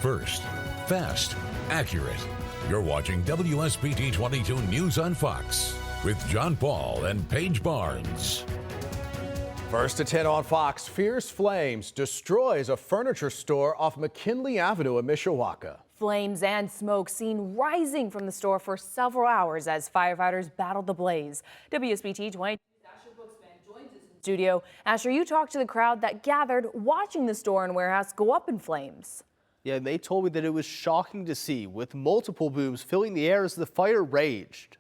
First, fast, accurate. You're watching WSBT22 News on Fox with John Paul and Paige Barnes. First at 10 on Fox, fierce flames destroys a furniture store off McKinley Avenue in Mishawaka. Flames and smoke seen rising from the store for several hours as firefighters battled the blaze. WSBT22 joins us in the studio. Asher, you talked to the crowd that gathered watching the store and warehouse go up in flames. Yeah, and they told me that it was shocking to see, with multiple booms filling the air as the fire raged.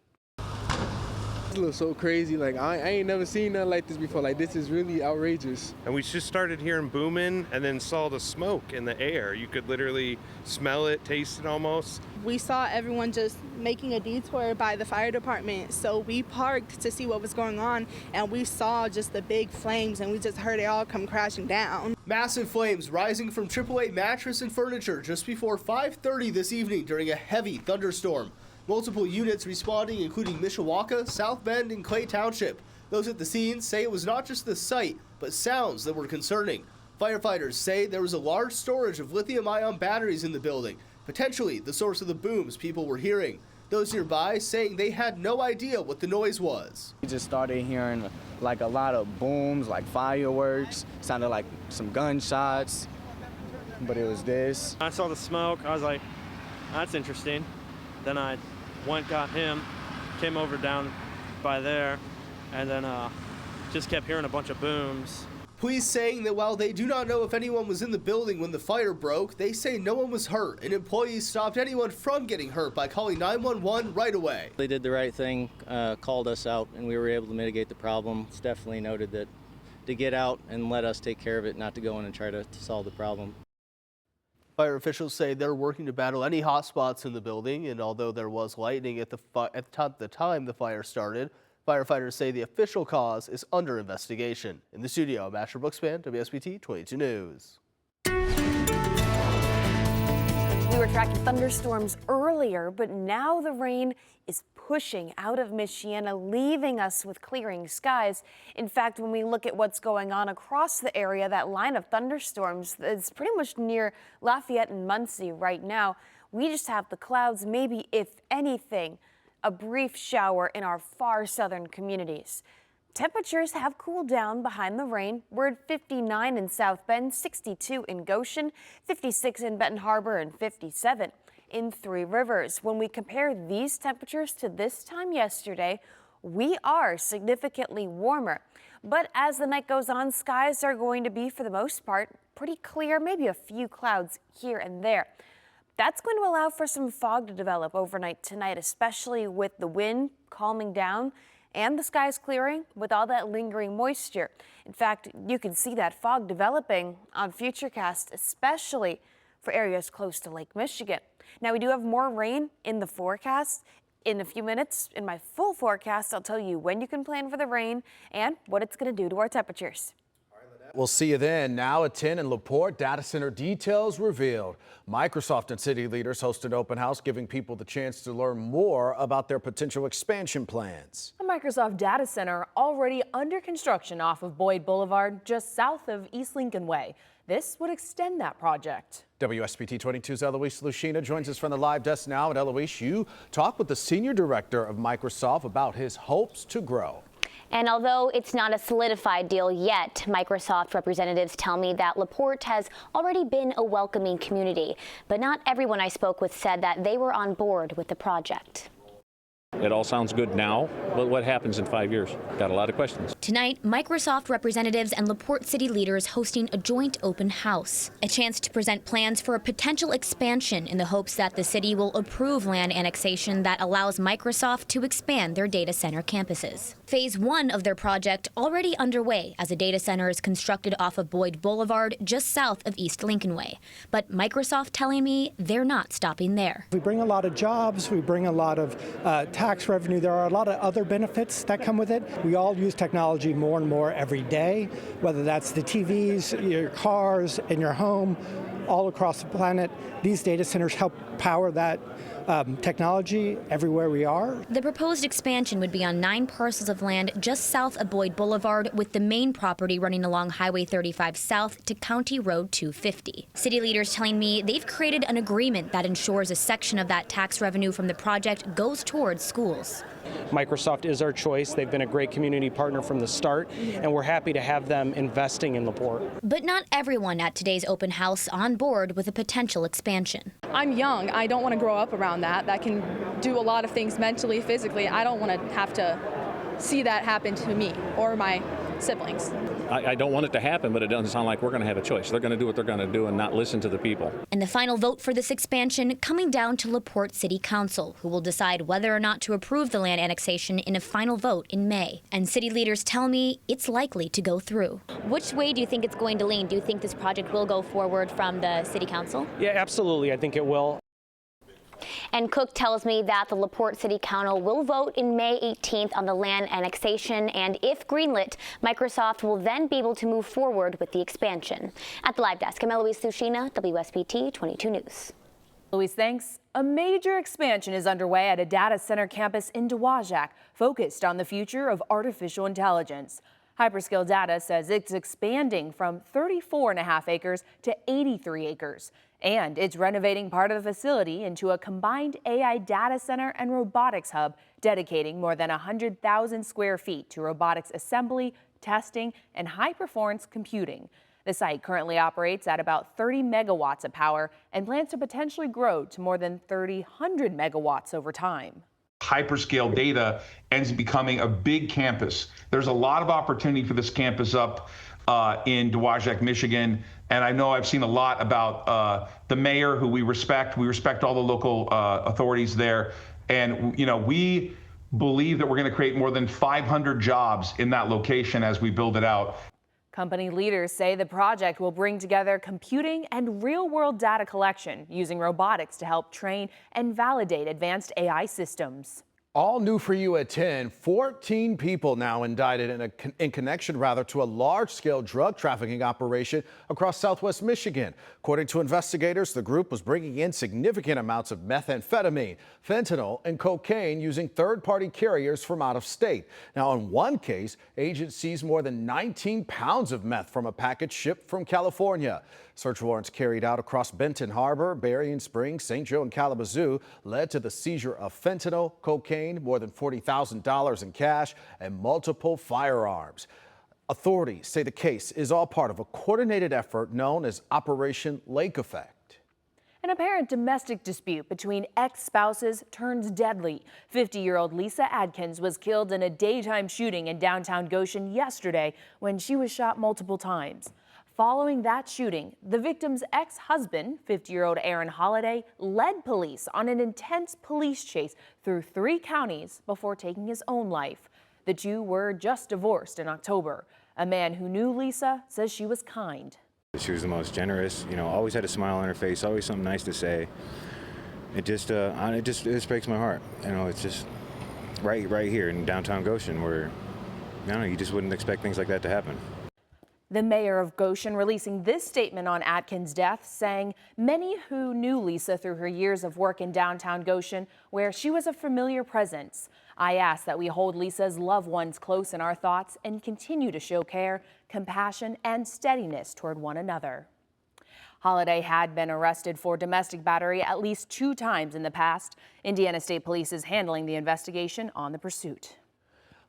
It looks so crazy. Like, I ain't never seen nothing like this before. Like, this is really outrageous. And we just started hearing booming and then saw the smoke in the air. You could literally smell it, taste it almost. We saw everyone just making a detour by the fire department, so we parked to see what was going on, and we saw just the big flames, and we just heard it all come crashing down. Massive flames rising from AAA mattress and furniture just before 5:30 this evening during a heavy thunderstorm. Multiple units responding, including Mishawaka, South Bend, and Clay Township. Those at the scene say it was not just the sight, but sounds that were concerning. Firefighters say there was a large storage of lithium-ion batteries in the building, potentially the source of the booms people were hearing. Those nearby saying they had no idea what the noise was. We just started hearing like a lot of booms, like fireworks, sounded like some gunshots, but it was this. I saw the smoke, I was like, that's interesting. Then I got him, came over down by there, and then just kept hearing a bunch of booms. Police saying that while they do not know if anyone was in the building when the fire broke, they say no one was hurt, and employees stopped anyone from getting hurt by calling 911 right away. They did the right thing, called us out, and we were able to mitigate the problem. It's definitely noted that to get out and let us take care of it, not to go in and try to solve the problem. Fire officials say they're working to battle any hot spots in the building, and although there was lightning at the time the fire started, firefighters say the official cause is under investigation. In the studio, I'm Asher Brookspan, WSBT 22 News. We were tracking thunderstorms earlier, but now the rain is pushing out of Michiana, leaving us with clearing skies. In fact, when we look at what's going on across the area, that line of thunderstorms is pretty much near Lafayette and Muncie right now. We just have the clouds, maybe, if anything, a brief shower in our far southern communities. Temperatures have cooled down behind the rain. We're at 59 in South Bend, 62 in Goshen, 56 in Benton Harbor, and 57 in Three Rivers. When we compare these temperatures to this time yesterday, we are significantly warmer. But as the night goes on, skies are going to be, for the most part, pretty clear, maybe a few clouds here and there. That's going to allow for some fog to develop overnight tonight, especially with the wind calming down and the skies clearing with all that lingering moisture. In fact, you can see that fog developing on Futurecast, especially for areas close to Lake Michigan. Now, we do have more rain in the forecast. In a few minutes, in my full forecast, I'll tell you when you can plan for the rain and what it's going to do to our temperatures. We'll see you then. Now at 10 in LaPorte, data center details revealed. Microsoft and city leaders hosted an open house, giving people the chance to learn more about their potential expansion plans. A Microsoft data center already under construction off of Boyd Boulevard, just south of East Lincoln Way. This would extend that project. WSBT 22's Eloise Lucina joins us from the live desk now. And Eloise, you talked with the senior director of Microsoft about his hopes to grow. And although it's not a solidified deal yet, Microsoft representatives tell me that LaPorte has already been a welcoming community. But not everyone I spoke with said that they were on board with the project. It all sounds good now, but what happens in 5 years? Got a lot of questions. Tonight, Microsoft representatives and LaPorte city leaders hosting a joint open house. A chance to present plans for a potential expansion in the hopes that the city will approve land annexation that allows Microsoft to expand their data center campuses. Phase 1 of their project already underway as a data center is constructed off of Boyd Boulevard just south of East Lincoln Way. But Microsoft telling me they're not stopping there. We bring a lot of jobs, we bring a lot of tax revenue. There are a lot of other benefits that come with it. We all use technology more and more every day, whether that's the TVs, your cars, in your home, all across the planet. These data centers help power that technology everywhere we are. The proposed expansion would be on 9 parcels of land just south of Boyd Boulevard, with the main property running along Highway 35 south to County Road 250. City leaders telling me they've created an agreement that ensures a section of that tax revenue from the project goes towards schools. Microsoft is our choice. They've been a great community partner from the start, and we're happy to have them investing in LaPorte. But not everyone at today's open house on board with a potential expansion. I'm young. I don't want to grow up around that. That can do a lot of things mentally, physically. I don't want to have to see that happen to me or my siblings. I don't want it to happen, but it doesn't sound like we're going to have a choice. They're going to do what they're going to do and not listen to the people. And the final vote for this expansion coming down to LaPorte City Council, who will decide whether or not to approve the land annexation in a final vote in May. And city leaders tell me it's likely to go through. Which way do you think it's going to lean? Do you think this project will go forward from the city council? Yeah, absolutely. I think it will. And Cook tells me that the LaPorte City Council will vote in May 18th on the land annexation, and if greenlit, Microsoft will then be able to move forward with the expansion. At the live desk, I'm Eloise Sushina, WSBT 22 News. Louise, thanks. A major expansion is underway at a data center campus in Dowagiac, focused on the future of artificial intelligence. Hyperscale Data says it's expanding from 34.5 acres to 83 acres. And it's renovating part of the facility into a combined AI data center and robotics hub, dedicating more than 100,000 square feet to robotics assembly, testing, and high-performance computing. The site currently operates at about 30 megawatts of power and plans to potentially grow to more than 300 megawatts over time. Hyperscale Data ends up becoming a big campus. There's a lot of opportunity for this campus up in Dowagiac, Michigan. And I know I've seen a lot about the mayor, who we respect. We respect all the local authorities there. And, you know, we believe that we're going to create more than 500 jobs in that location as we build it out. Company leaders say the project will bring together computing and real-world data collection, using robotics to help train and validate advanced AI systems. All new for you at 10, 14 people now indicted in connection to a large-scale drug trafficking operation across southwest Michigan. According to investigators, the group was bringing in significant amounts of methamphetamine, fentanyl, and cocaine using third-party carriers from out of state. Now, in one case, agents seized more than 19 pounds of meth from a package shipped from California. Search warrants carried out across Benton Harbor, Berrien Springs, St. Joe, and Kalamazoo led to the seizure of fentanyl, cocaine, more than $40,000 in cash, and multiple firearms. Authorities say the case is all part of a coordinated effort known as Operation Lake Effect. An apparent domestic dispute between ex-spouses turns deadly. 50-year-old Lisa Adkins was killed in a daytime shooting in downtown Goshen yesterday when she was shot multiple times. Following that shooting, the victim's ex-husband, 50-year-old Aaron Holliday, led police on an intense police chase through 3 counties before taking his own life. The two were just divorced in October. A man who knew Lisa says she was kind. She was the most generous, you know, always had a smile on her face, always something nice to say. It just breaks my heart. You know, it's just right here in downtown Goshen where, I don't know, you just wouldn't expect things like that to happen. The mayor of Goshen releasing this statement on Atkins' death, saying many who knew Lisa through her years of work in downtown Goshen, where she was a familiar presence. I ask that we hold Lisa's loved ones close in our thoughts and continue to show care, compassion, and steadiness toward one another. Holliday had been arrested for domestic battery at least 2 times in the past. Indiana State Police is handling the investigation on the pursuit.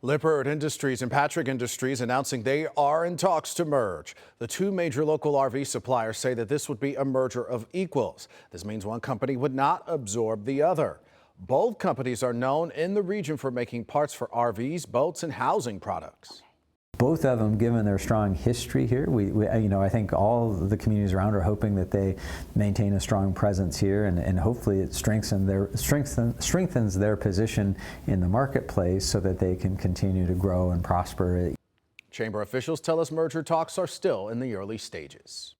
Lippert Industries and Patrick Industries announcing they are in talks to merge. The 2 major local RV suppliers say that this would be a merger of equals. This means one company would not absorb the other. Both companies are known in the region for making parts for RVs, boats, and housing products. Both of them, given their strong history here, I think all the communities around are hoping that they maintain a strong presence here, and hopefully it strengthens their position in the marketplace so that they can continue to grow and prosper. Chamber officials tell us merger talks are still in the early stages.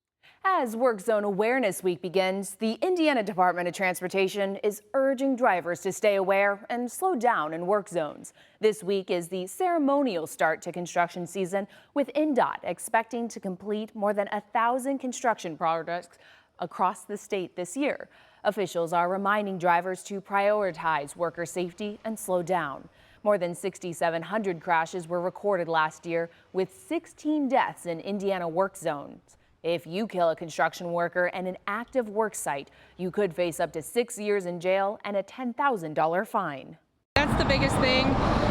As Work Zone Awareness Week begins, the Indiana Department of Transportation is urging drivers to stay aware and slow down in work zones. This week is the ceremonial start to construction season, with INDOT expecting to complete more than 1,000 construction projects across the state this year. Officials are reminding drivers to prioritize worker safety and slow down. More than 6,700 crashes were recorded last year, with 16 deaths in Indiana work zones. If you kill a construction worker in an active work site, you could face up to 6 years in jail and a $10,000 fine. That's the biggest thing.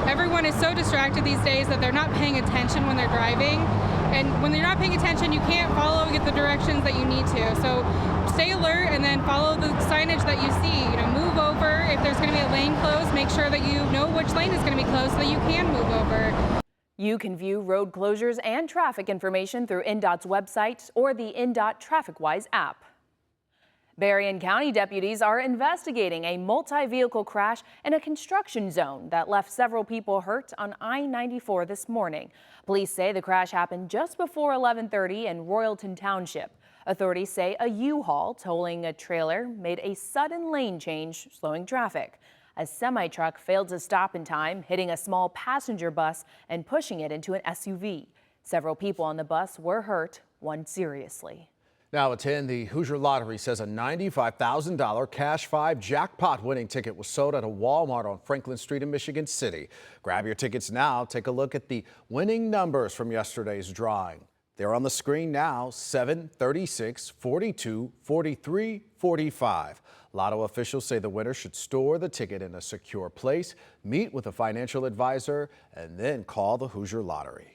Everyone is so distracted these days that they're not paying attention when they're driving. And when you're not paying attention, you can't follow the directions that you need to. So stay alert and then follow the signage that you see. Move over. If there's going to be a lane closed, make sure that you know which lane is going to be closed so that you can move over. You can view road closures and traffic information through INDOT's website or the INDOT TrafficWise app. Berrien County deputies are investigating a multi-vehicle crash in a construction zone that left several people hurt on I-94 this morning. Police say the crash happened just before 11:30 in Royalton Township. Authorities say a U-Haul towing a trailer made a sudden lane change, slowing traffic. A semi-truck failed to stop in time, hitting a small passenger bus and pushing it into an SUV. Several people on the bus were hurt, one seriously. Now at 10, the Hoosier Lottery says a $95,000 Cash 5 jackpot winning ticket was sold at a Walmart on Franklin Street in Michigan City. Grab your tickets now. Take a look at the winning numbers from yesterday's drawing. They're on the screen now: 7, 36, 42, 43, 45. Lotto officials say the winner should store the ticket in a secure place, meet with a financial advisor, and then call the Hoosier Lottery.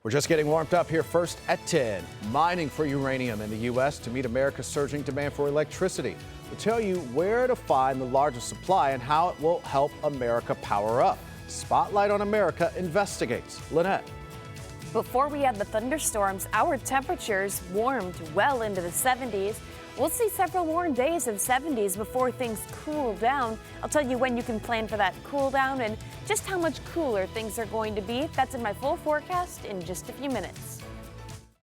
We're just getting warmed up here first at 10. Mining for uranium in the U.S. to meet America's surging demand for electricity. We'll tell you where to find the largest supply and how it will help America power up. Spotlight on America investigates. Lynette. Before we had the thunderstorms, our temperatures warmed well into the 70s. We'll see several more days of 70s before things cool down. I'll tell you when you can plan for that cool down and just how much cooler things are going to be. That's in my full forecast in just a few minutes.